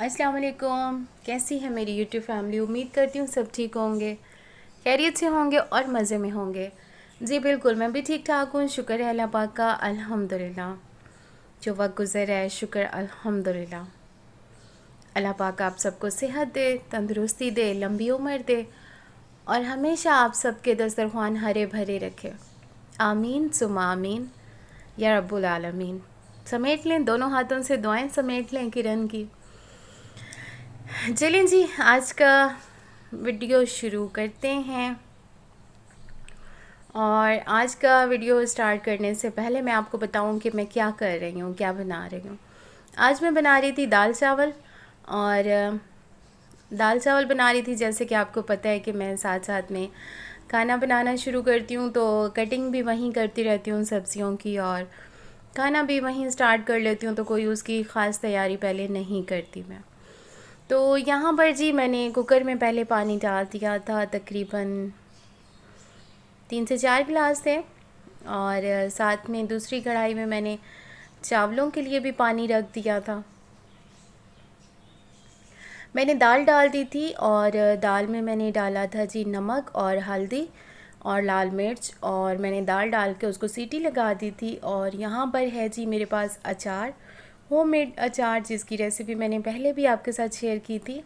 अस्सलाम वालेकुम। कैसी है मेरी यूट्यूब फैमिली। उम्मीद करती हूँ सब ठीक होंगे, खैरियत से होंगे और मज़े में होंगे। जी बिल्कुल, मैं भी ठीक ठाक हूँ। शुक्र है अल्लाह पाक का, अल्हम्दुलिल्लाह। जो वक्त गुज़र है, शुक्र अल्हम्दुलिल्लाह। अल्लाह पाक आप सबको सेहत दे, तंदुरुस्ती दे, लंबी उम्र दे और हमेशा आप सबके दस्तरखान हरे भरे रखे। आमीन सुमा आमीन या रब्बुल आलमीन। समेट लें, दोनों हाथों से दुआएं समेट लें किरण की। चलें जी, आज का वीडियो शुरू करते हैं। और आज का वीडियो स्टार्ट करने से पहले मैं आपको बताऊं कि मैं क्या कर रही हूँ, क्या बना रही हूँ। आज मैं बना रही थी दाल चावल। और दाल चावल बना रही थी, जैसे कि आपको पता है कि मैं साथ साथ में खाना बनाना शुरू करती हूँ, तो कटिंग भी वहीं करती रहती हूँ सब्जियों की, और खाना भी वहीं स्टार्ट कर लेती हूँ, तो कोई उसकी ख़ास तैयारी पहले नहीं करती मैं। तो यहाँ पर जी मैंने कुकर में पहले पानी डाल दिया था, तकरीबन 3 से 4 गिलास थे। और साथ में दूसरी कढ़ाई में मैंने चावलों के लिए भी पानी रख दिया था। मैंने दाल डाल दी थी और दाल में मैंने डाला था जी नमक और हल्दी और लाल मिर्च, और मैंने दाल डाल के उसको सीटी लगा दी थी। और यहाँ पर है जी मेरे पास अचार, होममेड अचार, जिसकी रेसिपी मैंने पहले भी आपके साथ शेयर की थी।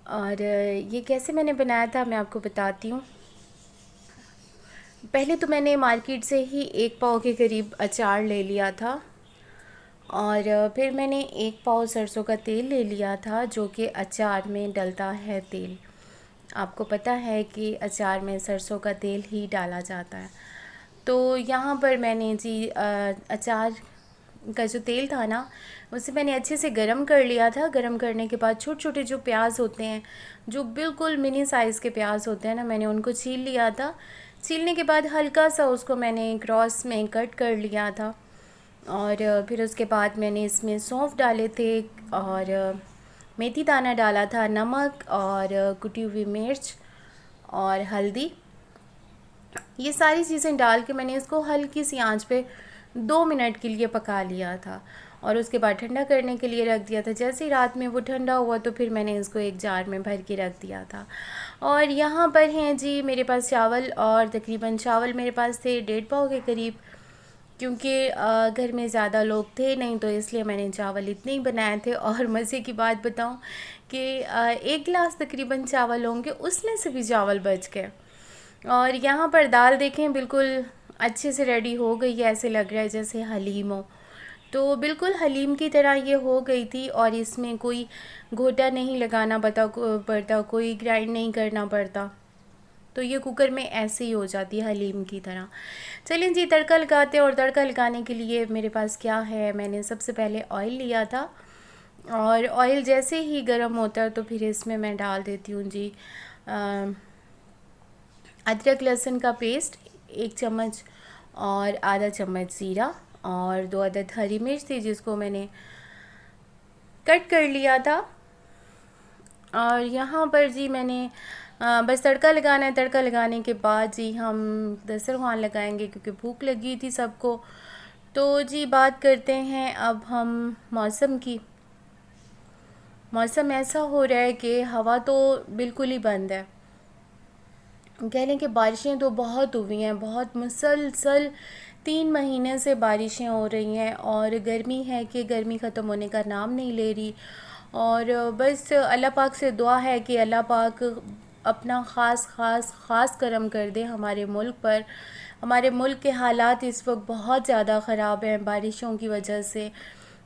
और ये कैसे मैंने बनाया था मैं आपको बताती हूँ। पहले तो मैंने मार्केट से ही 1 पाव के करीब अचार ले लिया था। और फिर मैंने 1 पाव सरसों का तेल ले लिया था, जो कि अचार में डलता है तेल। आपको पता है कि अचार में सरसों का तेल ही डाला जाता है। तो यहाँ पर मैंने जी अचार का जो तेल था ना, उसे मैंने अच्छे से गरम कर लिया था। गरम करने के बाद छोटे छोटे जो प्याज होते हैं, जो बिल्कुल मिनी साइज़ के प्याज होते हैं ना, मैंने उनको छील लिया था। छीलने के बाद हल्का सा उसको मैंने क्रॉस में कट कर लिया था। और फिर उसके बाद मैंने इसमें सौंफ डाले थे, और मेथी दाना डाला था, नमक और कुटी हुई मिर्च और हल्दी। ये सारी चीज़ें डाल के मैंने इसको हल्की सी आंच पे 2 मिनट के लिए पका लिया था। और उसके बाद ठंडा करने के लिए रख दिया था। जैसे ही रात में वो ठंडा हुआ तो फिर मैंने इसको एक जार में भर के रख दिया था। और यहाँ पर हैं जी मेरे पास चावल, और तकरीबन चावल मेरे पास थे 1.5 पाव के करीब, क्योंकि घर में ज़्यादा लोग थे नहीं, तो इसलिए मैंने चावल इतने ही बनाए थे। और मज़े की बात बताऊं कि 1 गिलास तकरीबन चावल होंगे, उसमें से भी चावल बच गए। और यहाँ पर दाल देखें बिल्कुल अच्छे से रेडी हो गई है, ऐसे लग रहा है जैसे हलीम हो। तो बिल्कुल हलीम की तरह ये हो गई थी, और इसमें कोई घोटा नहीं लगाना पड़ता, कोई ग्राइंड नहीं करना पड़ता। तो ये कुकर में ऐसे ही हो जाती है हलीम की तरह। चलिए जी, तड़का लगाते हैं। और तड़का लगाने के लिए मेरे पास क्या है, मैंने सबसे पहले ऑयल लिया था। और ऑयल जैसे ही गर्म होता है तो फिर इसमें मैं डाल देती हूँ जी अदरक लहसुन का पेस्ट 1 चम्मच, और आधा चम्मच ज़ीरा, और 2 अदद हरी मिर्च थी जिसको मैंने कट कर लिया था। और यहाँ पर जी मैंने बस तड़का लगाना है। तड़का लगाने के बाद जी हम दस्तरखान लगाएंगे, क्योंकि भूख लगी थी सबको। तो जी बात करते हैं अब हम मौसम की। मौसम ऐसा हो रहा है कि हवा तो बिल्कुल ही बंद है। कह लें कि बारिशें तो बहुत हुई हैं, बहुत मुसलसल 3 महीने से बारिशें हो रही हैं। और गर्मी है कि गर्मी ख़त्म होने का नाम नहीं ले रही। और बस अल्लाह पाक से दुआ है कि अल्लाह पाक अपना ख़ास करम कर दे हमारे मुल्क पर। हमारे मुल्क के हालात इस वक्त बहुत ज़्यादा ख़राब हैं बारिशों की वजह से,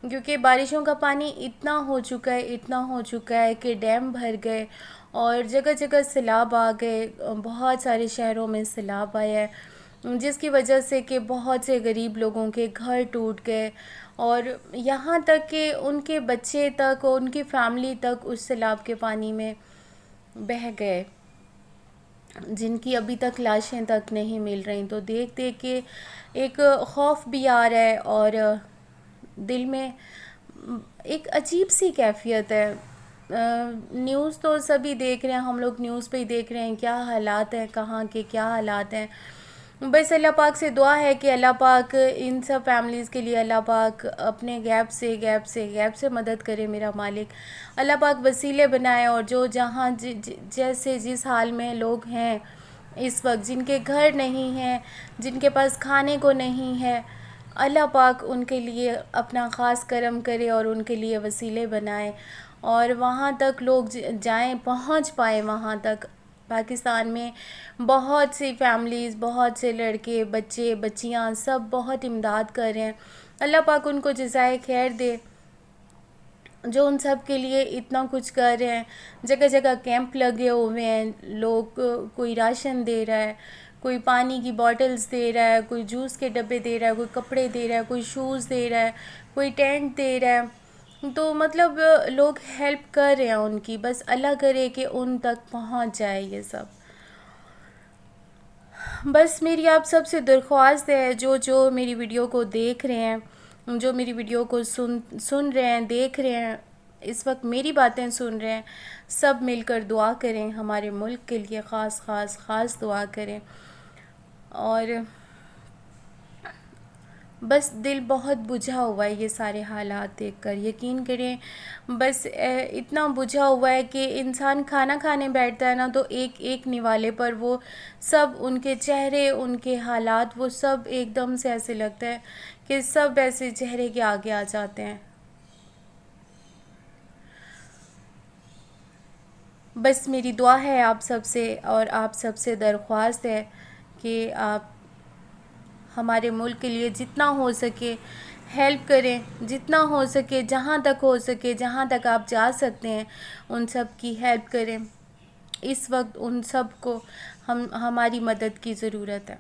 क्योंकि बारिशों का पानी इतना हो चुका है, इतना हो चुका है कि डैम भर गए और जगह जगह सैलाब आ गए। बहुत सारे शहरों में सैलाब आया है, जिसकी वजह से कि बहुत से गरीब लोगों के घर टूट गए, और यहाँ तक कि उनके बच्चे तक और उनकी फैमिली तक उस सैलाब के पानी में बह गए, जिनकी अभी तक लाशें तक नहीं मिल रही। तो देख देख के एक खौफ भी आ रहा है, और दिल में एक अजीब सी कैफियत है। न्यूज़ तो सभी देख रहे हैं, हम लोग न्यूज़ पे ही देख रहे हैं क्या हालात हैं, कहाँ के क्या हालात हैं। बस अल्लाह पाक से दुआ है कि अल्लाह पाक इन सब फैमिलीज़ के लिए अल्लाह पाक अपने गैप से मदद करे मेरा मालिक। अल्लाह पाक वसीले बनाए, और जो जहाँ जैसे जिस हाल में लोग हैं इस वक्त, जिनके घर नहीं हैं, जिनके पास खाने को नहीं है, अल्लाह पाक उनके लिए अपना ख़ास करम करे और उनके लिए वसीले बनाए, और वहाँ तक लोग जाएं, पहुँच पाए वहाँ तक। पाकिस्तान में बहुत सी फैमिलीज़, बहुत से लड़के, बच्चे, बच्चियाँ सब बहुत इमदाद कर रहे हैं। अल्लाह पाक उनको जज़ाए खैर दे जो उन सब के लिए इतना कुछ कर रहे हैं। जगह जगह कैंप लगे हुए हैं, लोग कोई राशन दे रहा है, कोई पानी की बॉटल्स दे रहा है, कोई जूस के डब्बे दे रहा है, कोई कपड़े दे रहा है, कोई शूज़ दे रहा है, कोई टेंट दे रहा है। तो मतलब लोग हेल्प कर रहे हैं उनकी, बस अल्लाह करे कि उन तक पहुंच जाए ये सब। बस मेरी आप सबसे दरख्वास्त है, जो जो मेरी वीडियो को देख रहे हैं, जो मेरी वीडियो को सुन रहे हैं, देख रहे हैं, इस वक्त मेरी बातें सुन रहे हैं, सब मिलकर दुआ करें, हमारे मुल्क के लिए ख़ास दुआ करें। और बस दिल बहुत बुझा हुआ है ये सारे हालात देखकर, यकीन करें। बस इतना बुझा हुआ है कि इंसान खाना खाने बैठता है ना, तो एक एक निवाले पर वो सब, उनके चेहरे, उनके हालात, वो सब एकदम से ऐसे लगता है कि सब ऐसे चेहरे के आगे आ जाते हैं। बस मेरी दुआ है आप सबसे, और आप सबसे दरख्वास्त है कि आप हमारे मुल्क के लिए जितना हो सके हेल्प करें, जितना हो सके, जहाँ तक हो सके, जहाँ तक आप जा सकते हैं उन सब की हेल्प करें। इस वक्त उन सब को हमारी मदद की ज़रूरत है।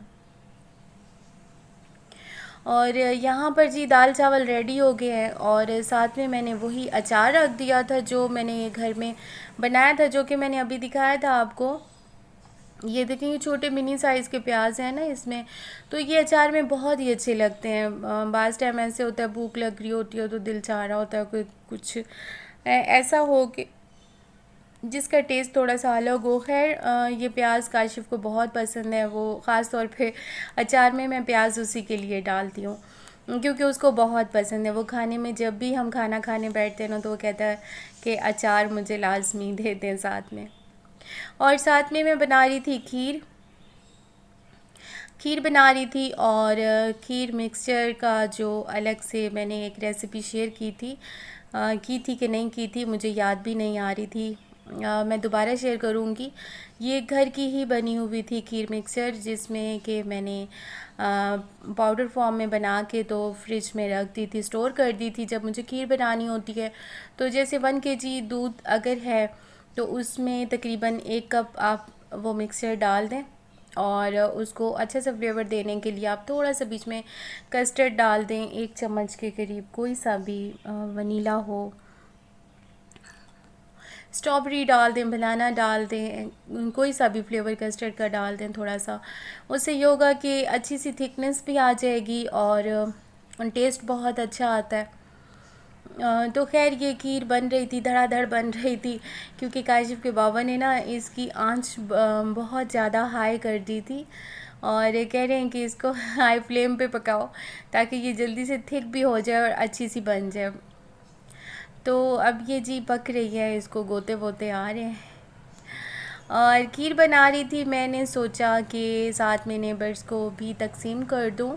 और यहाँ पर जी दाल चावल रेडी हो गए हैं, और साथ में मैंने वही अचार रख दिया था जो मैंने घर में बनाया था, जो कि मैंने अभी दिखाया था आपको। ये देखें, ये छोटे मिनी साइज़ के प्याज हैं ना इसमें, तो ये अचार में बहुत ही अच्छे लगते हैं। बाज़ टाइम ऐसे होता है भूख लग रही होती है तो दिल चाह रहा होता है कोई कुछ ऐसा हो कि जिसका टेस्ट थोड़ा सा अलग हो। खैर ये प्याज काशिफ़ को बहुत पसंद है, वो ख़ास तौर पे अचार में मैं प्याज उसी के लिए डालती हूँ क्योंकि उसको बहुत पसंद है। वो खाने में, जब भी हम खाना खाने बैठते हैं ना, तो वो कहता है कि अचार मुझे लाजमी दे दें साथ में। और साथ में मैं बना रही थी खीर बना रही थी, और खीर मिक्सचर का जो अलग से मैंने एक रेसिपी शेयर की थी कि नहीं की थी, मुझे याद भी नहीं आ रही थी। मैं दोबारा शेयर करूँगी। ये घर की ही बनी हुई थी खीर मिक्सचर, जिसमें कि मैंने पाउडर फॉर्म में बना के तो फ्रिज में रख दी थी, स्टोर कर दी थी। जब मुझे खीर बनानी होती है तो जैसे 1 kg दूध अगर है तो उसमें तकरीबन 1 कप आप वो मिक्सचर डाल दें, और उसको अच्छे से फ्लेवर देने के लिए आप थोड़ा सा बीच में कस्टर्ड डाल दें, 1 चम्मच के करीब, कोई सा भी, वनीला हो, स्ट्रॉबेरी डाल दें, बनाना डाल दें, कोई सा भी फ्लेवर कस्टर्ड का डाल दें थोड़ा सा। उससे ये होगा कि अच्छी सी थिकनेस भी आ जाएगी और टेस्ट बहुत अच्छा आता है। तो खैर ये खीर बन रही थी, धड़ाधड़ बन रही थी, क्योंकि काशिफ़ के बाबा ने ना इसकी आंच बहुत ज़्यादा हाई कर दी थी, और कह रहे हैं कि इसको हाई फ्लेम पे पकाओ ताकि ये जल्दी से थिक भी हो जाए और अच्छी सी बन जाए। तो अब ये जी पक रही है, इसको गोते वोते आ रहे हैं। और खीर बना रही थी, मैंने सोचा कि साथ में नेबर्स को भी तकसीम कर दूं।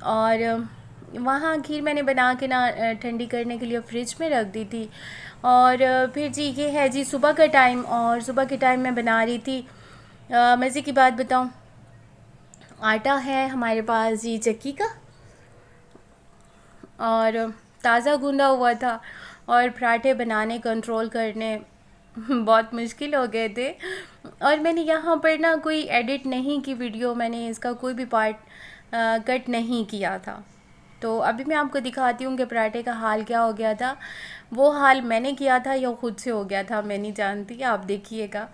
और वहाँ खीर मैंने बना के ना ठंडी करने के लिए फ़्रिज में रख दी थी। और फिर जी ये है जी सुबह का टाइम, और सुबह के टाइम मैं बना रही थी। मज़े की बात बताऊं, आटा है हमारे पास जी चक्की का, और ताज़ा गूंदा हुआ था, और पराठे बनाने, कंट्रोल करने बहुत मुश्किल हो गए थे। और मैंने यहाँ पर ना कोई एडिट नहीं की वीडियो, मैंने इसका कोई भी पार्ट कट नहीं किया था। तो अभी मैं आपको दिखाती हूँ कि पराठे का हाल क्या हो गया था। वो हाल मैंने किया था या ख़ुद से हो गया था मैं नहीं जानती, आप देखिएगा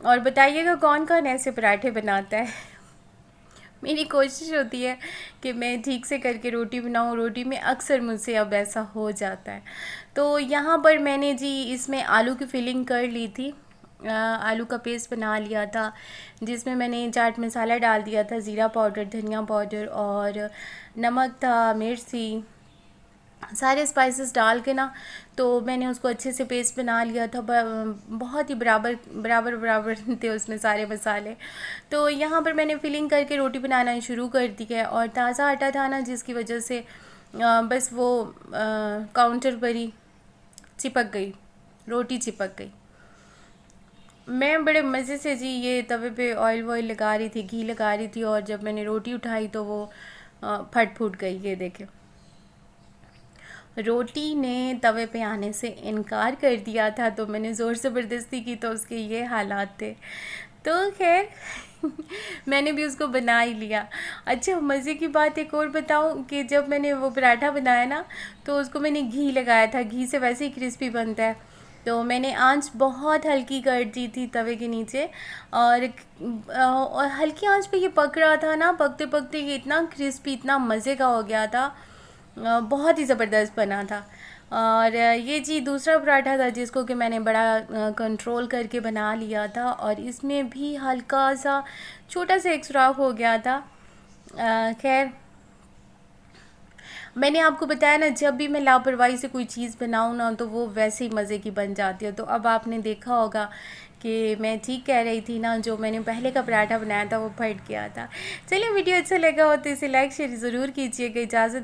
और बताइएगा कौन कौन ऐसे पराठे बनाता है। मेरी कोशिश होती है कि मैं ठीक से करके रोटी बनाऊँ, रोटी में अक्सर मुझसे अब ऐसा हो जाता है। तो यहाँ पर मैंने जी इसमें आलू की फिलिंग कर ली थी, आलू का पेस्ट बना लिया था, जिसमें मैंने चाट मसाला डाल दिया था, ज़ीरा पाउडर, धनिया पाउडर और नमक था, मिर्च थी, सारे स्पाइसेस डाल के ना, तो मैंने उसको अच्छे से पेस्ट बना लिया था। बहुत ही बराबर बराबर बराबर थे उसमें सारे मसाले। तो यहाँ पर मैंने फिलिंग करके रोटी बनाना शुरू कर दी है, और ताज़ा आटा था ना, जिसकी वजह से बस वो काउंटर पर ही चिपक गई, रोटी चिपक गई। मैं बड़े मज़े से जी ये तवे पे ऑयल वॉयल लगा रही थी, घी लगा रही थी, और जब मैंने रोटी उठाई तो वो फट फूट गई। ये देखें, रोटी ने तवे पे आने से इनकार कर दिया था, तो मैंने ज़ोर ज़बरदस्ती की तो उसके ये हालात थे। तो खैर मैंने भी उसको बना ही लिया। अच्छा, मज़े की बात एक और बताऊं कि जब मैंने वो पराठा बनाया ना, तो उसको मैंने घी लगाया था, घी से वैसे ही क्रिस्पी बनता है। तो मैंने आंच बहुत हल्की कर दी थी तवे के नीचे, और हल्की आंच पे ये पक रहा था ना, पकते पकते ये इतना क्रिस्पी, इतना मज़े का हो गया था, बहुत ही ज़बरदस्त बना था। और ये जी दूसरा पराठा था जिसको कि मैंने बड़ा कंट्रोल करके बना लिया था, और इसमें भी हल्का सा छोटा सा एक सुराख हो गया था। खैर, मैंने आपको बताया ना, जब भी मैं लापरवाही से कोई चीज़ बनाऊँ ना, तो वो वैसे ही मज़े की बन जाती है। तो अब आपने देखा होगा कि मैं ठीक कह रही थी ना, जो मैंने पहले का पराठा बनाया था वो फट गया था। चलिए, वीडियो अच्छा लगा हो तो इसे लाइक शेयर ज़रूर कीजिएगा। इजाज़त है।